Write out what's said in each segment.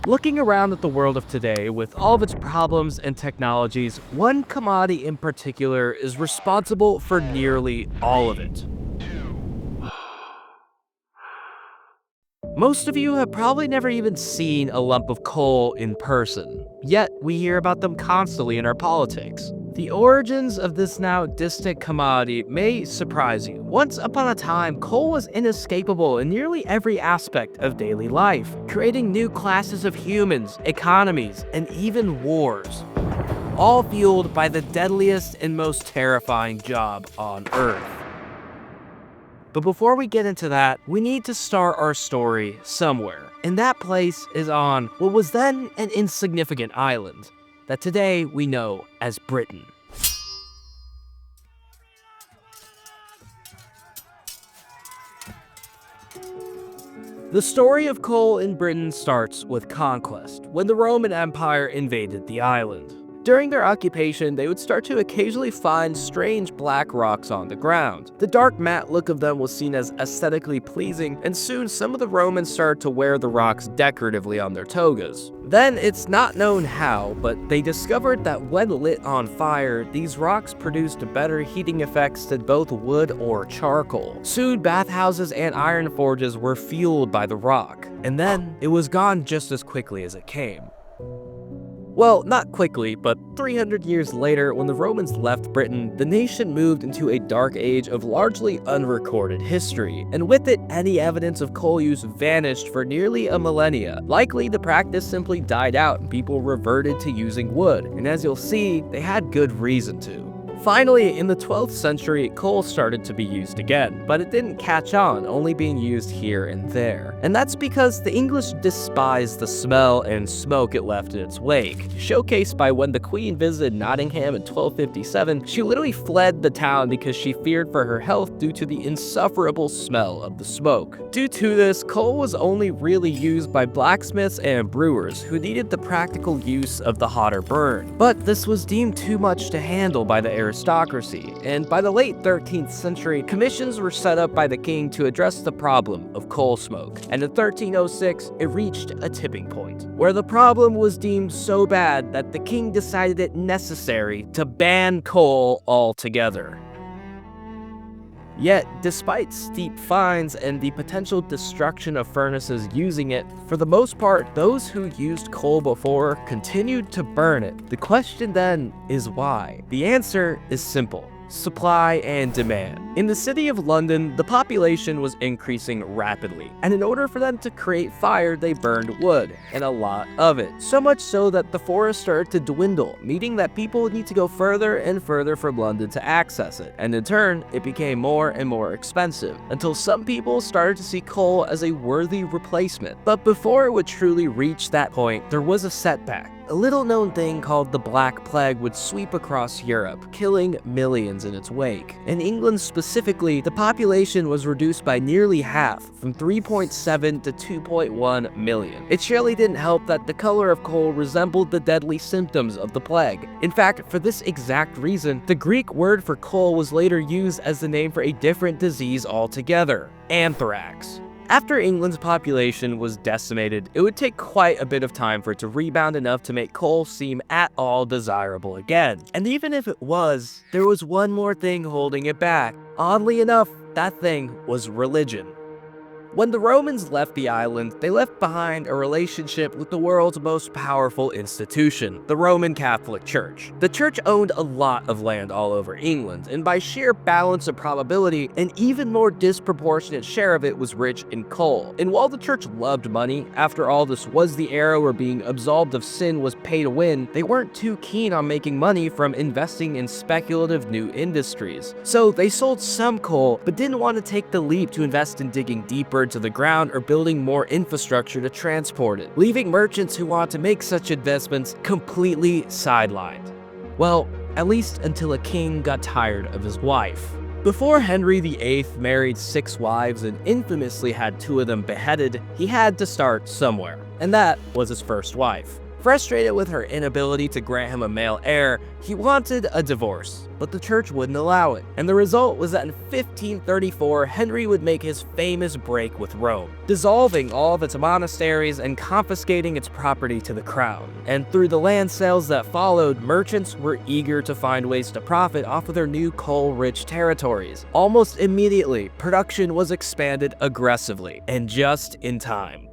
Looking around at the world of today, with all of its problems and technologies, one commodity in particular is responsible for nearly all of it. Most of you have probably never even seen a lump of coal in person, yet we hear about them constantly in our politics. The origins of this now distant commodity may surprise you. Once upon a time, coal was inescapable in nearly every aspect of daily life, creating new classes of humans, economies, and even wars, all fueled by the deadliest and most terrifying job on Earth. But before we get into that, we need to start our story somewhere. And that place is on what was then an insignificant island that today we know as Britain. The story of coal in Britain starts with conquest, when the Roman Empire invaded the island. During their occupation, they would start to occasionally find strange black rocks on the ground. The dark matte look of them was seen as aesthetically pleasing, and soon some of the Romans started to wear the rocks decoratively on their togas. Then, it's not known how, but they discovered that when lit on fire, these rocks produced better heating effects than both wood or charcoal. Soon, bathhouses and iron forges were fueled by the rock, and then it was gone just as quickly as it came. Well, not quickly, but 300 years later, when the Romans left Britain, the nation moved into a dark age of largely unrecorded history, and with it, any evidence of coal use vanished for nearly a millennia. Likely, the practice simply died out and people reverted to using wood, and as you'll see, they had good reason to. Finally, in the 12th century, coal started to be used again, but it didn't catch on, only being used here and there. And that's because the English despised the smell and smoke it left in its wake. Showcased by when the Queen visited Nottingham in 1257, she literally fled the town because she feared for her health due to the insufferable smell of the smoke. Due to this, coal was only really used by blacksmiths and brewers who needed the practical use of the hotter burn. But this was deemed too much to handle by the aristocracy, and by the late 13th century, commissions were set up by the king to address the problem of coal smoke, and in 1306, it reached a tipping point, where the problem was deemed so bad that the king decided it necessary to ban coal altogether. Yet, despite steep fines and the potential destruction of furnaces using it, for the most part, those who used coal before continued to burn it. The question then is why? The answer is simple: supply and demand. In the city of London, the population was increasing rapidly, and in order for them to create fire, they burned wood, and a lot of it. So much so that the forest started to dwindle, meaning that people would need to go further and further from London to access it, and in turn, it became more and more expensive, until some people started to see coal as a worthy replacement. But before it would truly reach that point, there was a setback. A little-known thing called the Black Plague would sweep across Europe, killing millions in its wake. In England specifically, the population was reduced by nearly half, from 3.7 to 2.1 million. It surely didn't help that the color of coal resembled the deadly symptoms of the plague. In fact, for this exact reason, the Greek word for coal was later used as the name for a different disease altogether: anthrax. After England's population was decimated, it would take quite a bit of time for it to rebound enough to make coal seem at all desirable again. And even if it was, there was one more thing holding it back. Oddly enough, that thing was religion. When the Romans left the island, they left behind a relationship with the world's most powerful institution, the Roman Catholic Church. The church owned a lot of land all over England, and by sheer balance of probability, an even more disproportionate share of it was rich in coal. And while the church loved money, after all, this was the era where being absolved of sin was pay to win, they weren't too keen on making money from investing in speculative new industries. So they sold some coal, but didn't want to take the leap to invest in digging deeper to the ground or building more infrastructure to transport it, leaving merchants who want to make such investments completely sidelined. Well, at least until a king got tired of his wife. Before Henry VIII married 6 wives and infamously had 2 of them beheaded, he had to start somewhere, and that was his first wife. Frustrated with her inability to grant him a male heir, he wanted a divorce, but the church wouldn't allow it. And the result was that in 1534, Henry would make his famous break with Rome, dissolving all of its monasteries and confiscating its property to the crown. And through the land sales that followed, merchants were eager to find ways to profit off of their new coal-rich territories. Almost immediately, production was expanded aggressively, and just in time.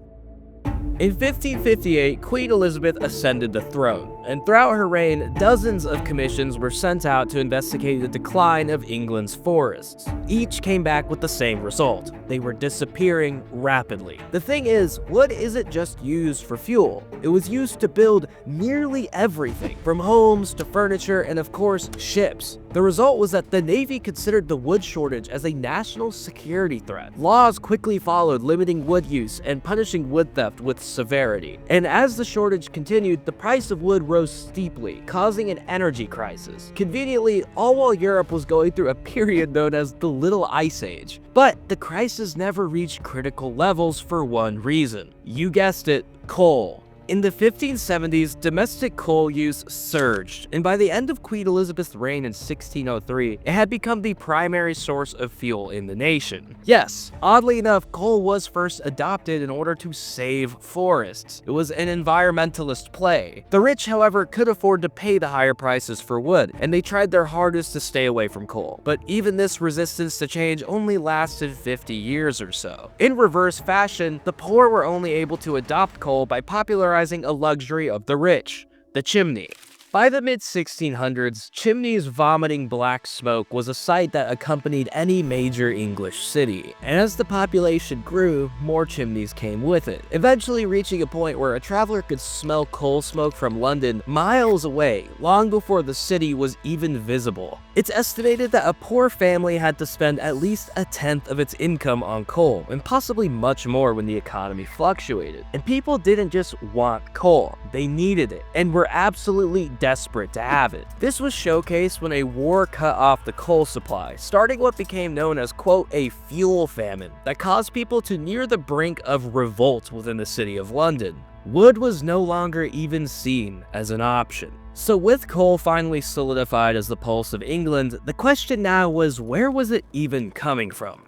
In 1558, Queen Elizabeth ascended the throne, and throughout her reign, dozens of commissions were sent out to investigate the decline of England's forests. Each came back with the same result: they were disappearing rapidly. The thing is, wood isn't just used for fuel. It was used to build nearly everything, from homes to furniture and of course, ships. The result was that the Navy considered the wood shortage as a national security threat. Laws quickly followed limiting wood use and punishing wood theft with severity. And as the shortage continued, the price of wood rose steeply, causing an energy crisis. Conveniently, all while Europe was going through a period known as the Little Ice Age. But the crisis never reached critical levels for one reason. You guessed it, coal. In the 1570s, domestic coal use surged, and by the end of Queen Elizabeth's reign in 1603, it had become the primary source of fuel in the nation. Yes, oddly enough, coal was first adopted in order to save forests. It was an environmentalist play. The rich, however, could afford to pay the higher prices for wood, and they tried their hardest to stay away from coal. But even this resistance to change only lasted 50 years or so. In reverse fashion, the poor were only able to adopt coal by popularizing a luxury of the rich, the chimney. By the mid-1600s, chimneys vomiting black smoke was a sight that accompanied any major English city, and as the population grew, more chimneys came with it, eventually reaching a point where a traveler could smell coal smoke from London miles away, long before the city was even visible. It's estimated that a poor family had to spend at least a tenth of its income on coal, and possibly much more when the economy fluctuated. And people didn't just want coal, they needed it, and were absolutely desperate to have it. This was showcased when a war cut off the coal supply, starting what became known as, quote, a fuel famine that caused people to near the brink of revolt within the city of London. Wood was no longer even seen as an option. So with coal finally solidified as the pulse of England, the question now was, where was it even coming from?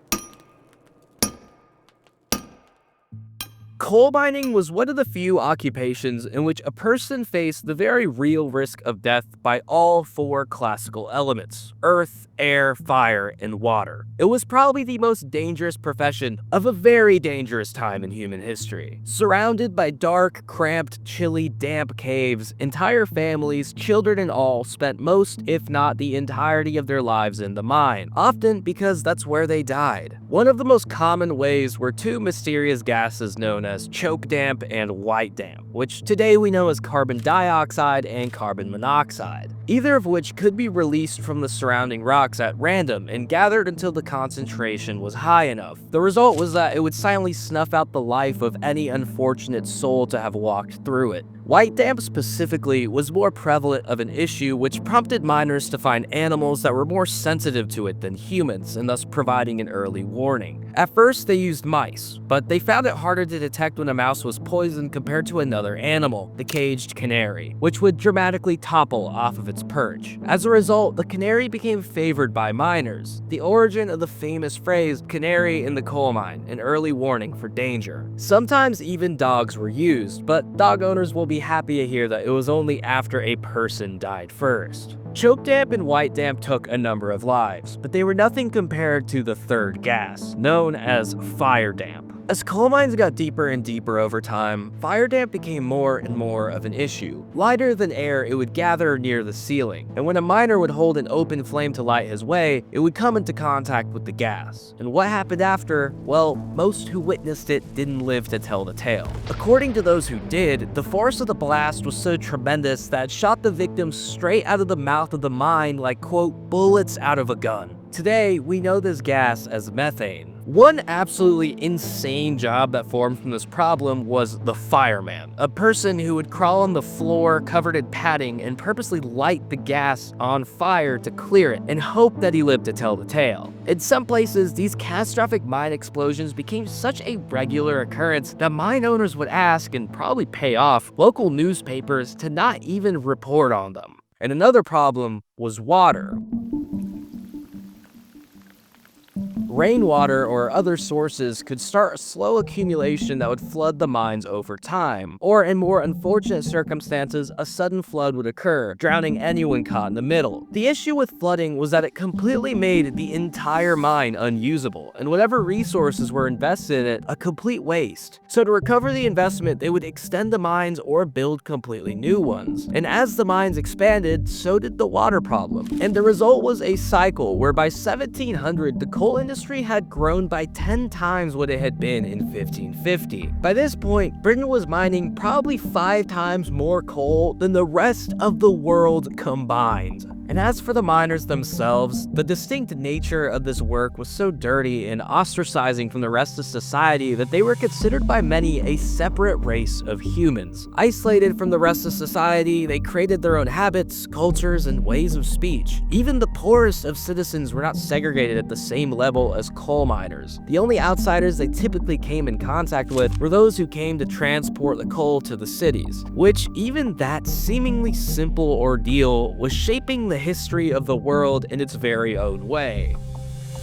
Coal mining was one of the few occupations in which a person faced the very real risk of death by all four classical elements: earth, air, fire, and water. It was probably the most dangerous profession of a very dangerous time in human history. Surrounded by dark, cramped, chilly, damp caves, entire families, children and all, spent most, if not the entirety of their lives in the mine, often because that's where they died. One of the most common ways were two mysterious gases known as choke damp and white damp, which today we know as carbon dioxide and carbon monoxide, either of which could be released from the surrounding rocks at random and gathered until the concentration was high enough. The result was that it would silently snuff out the life of any unfortunate soul to have walked through it. White damp specifically was more prevalent of an issue, which prompted miners to find animals that were more sensitive to it than humans, and thus providing an early warning. At first they used mice, but they found it harder to detect when a mouse was poisoned compared to another animal, the caged canary, which would dramatically topple off of its perch. As a result, the canary became favored by miners, the origin of the famous phrase "canary in the coal mine," an early warning for danger. Sometimes even dogs were used, but dog owners will be happy to hear that it was only after a person died first. Choke damp and white damp took a number of lives, but they were nothing compared to the third gas, known as fire damp. As coal mines got deeper and deeper over time, fire damp became more and more of an issue. Lighter than air, it would gather near the ceiling, and when a miner would hold an open flame to light his way, it would come into contact with the gas. And what happened after? Well, most who witnessed it didn't live to tell the tale. According to those who did, the force of the blast was so tremendous that it shot the victim straight out of the mouth of the mine like, quote, bullets out of a gun. Today, we know this gas as methane. One absolutely insane job that formed from this problem was the fireman, a person who would crawl on the floor covered in padding and purposely light the gas on fire to clear it and hope that he lived to tell the tale. In some places, these catastrophic mine explosions became such a regular occurrence that mine owners would ask, and probably pay off, local newspapers to not even report on them. And another problem was water. Rainwater or other sources could start a slow accumulation that would flood the mines over time, or in more unfortunate circumstances, a sudden flood would occur, drowning anyone caught in the middle. The issue with flooding was that it completely made the entire mine unusable, and whatever resources were invested in it, a complete waste. So to recover the investment, they would extend the mines or build completely new ones. And as the mines expanded, so did the water problem. And the result was a cycle where by 1700, the coal industry had grown by 10 times what it had been in 1550. By this point, Britain was mining probably 5 times more coal than the rest of the world combined. And as for the miners themselves, the distinct nature of this work was so dirty and ostracizing from the rest of society that they were considered by many a separate race of humans. Isolated from the rest of society, they created their own habits, cultures, and ways of speech. Even the poorest of citizens were not segregated at the same level as coal miners. The only outsiders they typically came in contact with were those who came to transport the coal to the cities, which even that seemingly simple ordeal was shaping the history of the world in its very own way.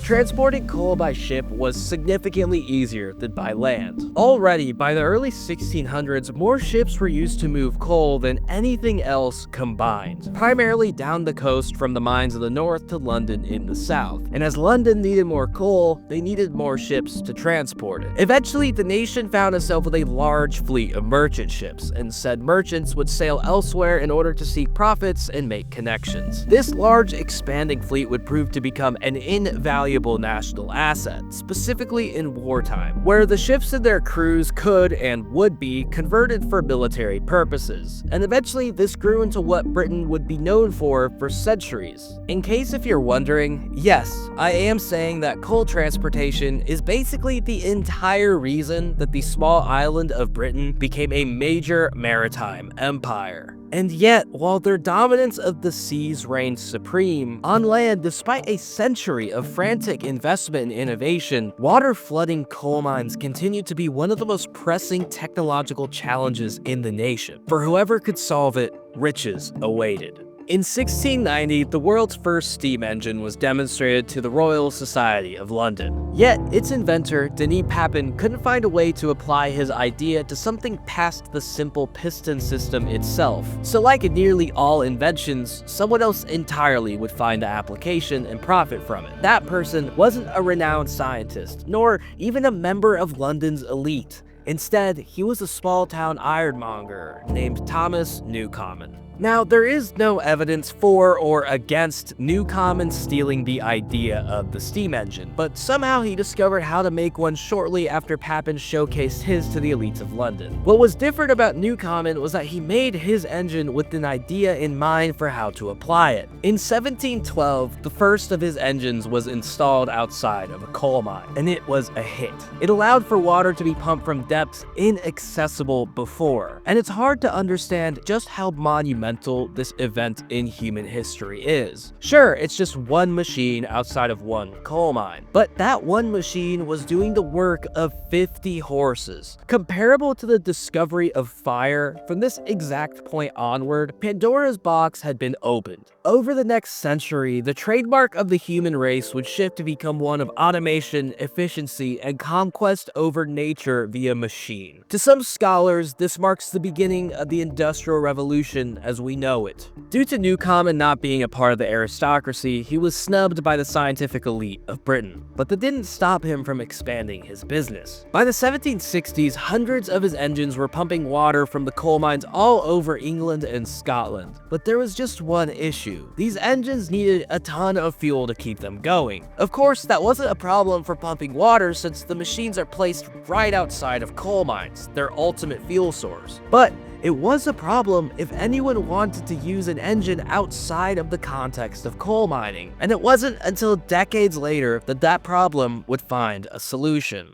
Transporting coal by ship was significantly easier than by land. Already, by the early 1600s, more ships were used to move coal than anything else combined, primarily down the coast from the mines of the north to London in the south. And as London needed more coal, they needed more ships to transport it. Eventually, the nation found itself with a large fleet of merchant ships, and said merchants would sail elsewhere in order to seek profits and make connections. This large, expanding fleet would prove to become an invaluable national asset, specifically in wartime, where the ships and their crews could and would be converted for military purposes. And eventually this grew into what Britain would be known for centuries. In case if you're wondering, yes, I am saying that coal transportation is basically the entire reason that the small island of Britain became a major maritime empire. And yet, while their dominance of the seas reigned supreme, on land, despite a century of frantic investment and innovation, water flooding coal mines continued to be one of the most pressing technological challenges in the nation. For whoever could solve it, riches awaited. In 1690, the world's first steam engine was demonstrated to the Royal Society of London. Yet, its inventor, Denis Papin, couldn't find a way to apply his idea to something past the simple piston system itself. So like in nearly all inventions, someone else entirely would find the application and profit from it. That person wasn't a renowned scientist, nor even a member of London's elite. Instead, he was a small-town ironmonger named Thomas Newcomen. Now, there is no evidence for or against Newcomen stealing the idea of the steam engine, but somehow he discovered how to make one shortly after Papin showcased his to the elites of London. What was different about Newcomen was that he made his engine with an idea in mind for how to apply it. In 1712, the first of his engines was installed outside of a coal mine, and it was a hit. It allowed for water to be pumped from depths inaccessible before, and it's hard to understand just how monumental this event in human history is. Sure, it's just one machine outside of one coal mine, but that one machine was doing the work of 50 horses. Comparable to the discovery of fire, from this exact point onward, Pandora's box had been opened. Over the next century, the trademark of the human race would shift to become one of automation, efficiency, and conquest over nature via machine. To some scholars, this marks the beginning of the Industrial Revolution as we know it. Due to Newcomen not being a part of the aristocracy, he was snubbed by the scientific elite of Britain, but that didn't stop him from expanding his business. By the 1760s, hundreds of his engines were pumping water from the coal mines all over England and Scotland. But there was just one issue. These engines needed a ton of fuel to keep them going. Of course, that wasn't a problem for pumping water since the machines are placed right outside of coal mines, their ultimate fuel source. But It was a problem if anyone wanted to use an engine outside of the context of coal mining, and it wasn't until decades later that that problem would find a solution.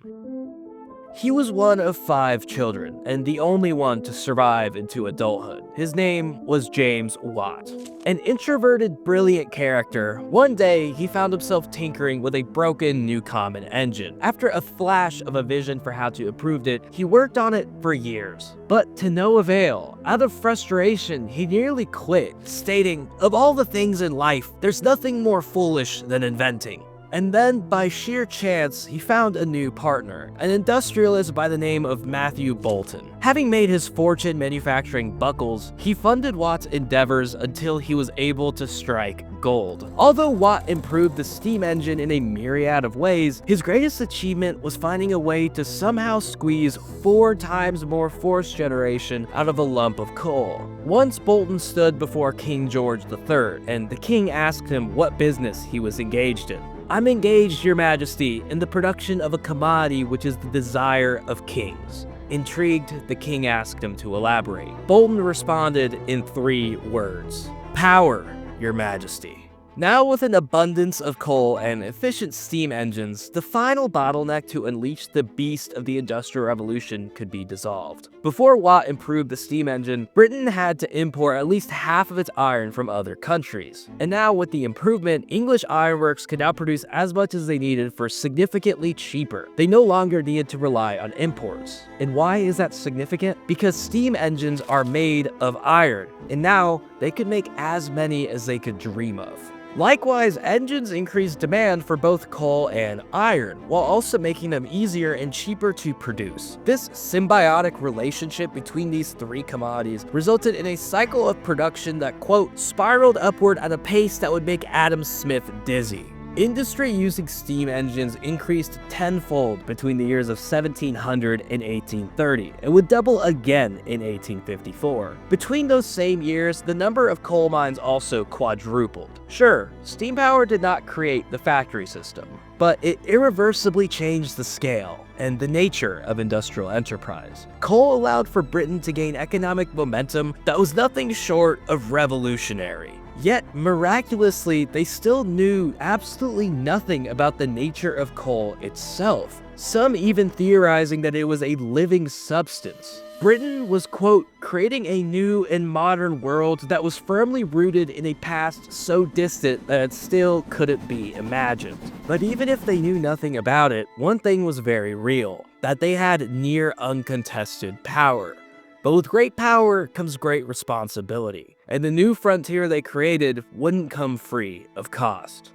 He was one of 5 children, and the only one to survive into adulthood. His name was James Watt. An introverted, brilliant character, one day he found himself tinkering with a broken Newcomen engine. After a flash of a vision for how to improve it, he worked on it for years. But to no avail. Out of frustration, he nearly quit, stating, "Of all the things in life, there's nothing more foolish than inventing." And then, by sheer chance, he found a new partner, an industrialist by the name of Matthew Boulton. Having made his fortune manufacturing buckles, he funded Watt's endeavors until he was able to strike gold. Although Watt improved the steam engine in a myriad of ways, his greatest achievement was finding a way to somehow squeeze 4 times more force generation out of a lump of coal. Once Boulton stood before King George III, and the king asked him what business he was engaged in. "I'm engaged, your majesty, in the production of a commodity which is the desire of kings." Intrigued, the king asked him to elaborate. Boulton responded in 3 words. "Power, your majesty." Now, with an abundance of coal and efficient steam engines, the final bottleneck to unleash the beast of the Industrial Revolution could be dissolved. Before Watt improved the steam engine, Britain had to import at least half of its iron from other countries. And now, with the improvement, English ironworks could now produce as much as they needed for significantly cheaper. They no longer needed to rely on imports. And why is that significant? Because steam engines are made of iron, and now they could make as many as they could dream of. Likewise, engines increased demand for both coal and iron, while also making them easier and cheaper to produce. This symbiotic relationship between these 3 commodities resulted in a cycle of production that, quote, spiraled upward at a pace that would make Adam Smith dizzy. Industry using steam engines increased tenfold between the years of 1700 and 1830, and would double again in 1854. Between those same years, the number of coal mines also quadrupled. Sure, steam power did not create the factory system, but it irreversibly changed the scale and the nature of industrial enterprise. Coal allowed for Britain to gain economic momentum that was nothing short of revolutionary. Yet, miraculously, they still knew absolutely nothing about the nature of coal itself, some even theorizing that it was a living substance. Britain was, quote, creating a new and modern world that was firmly rooted in a past so distant that it still couldn't be imagined. But even if they knew nothing about it, one thing was very real, that they had near uncontested power. But with great power comes great responsibility, and the new frontier they created wouldn't come free of cost.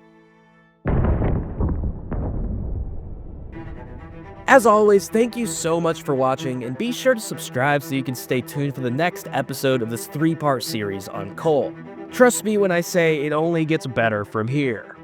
As always, thank you so much for watching, and be sure to subscribe so you can stay tuned for the next episode of this 3-part series on coal. Trust me when I say it only gets better from here.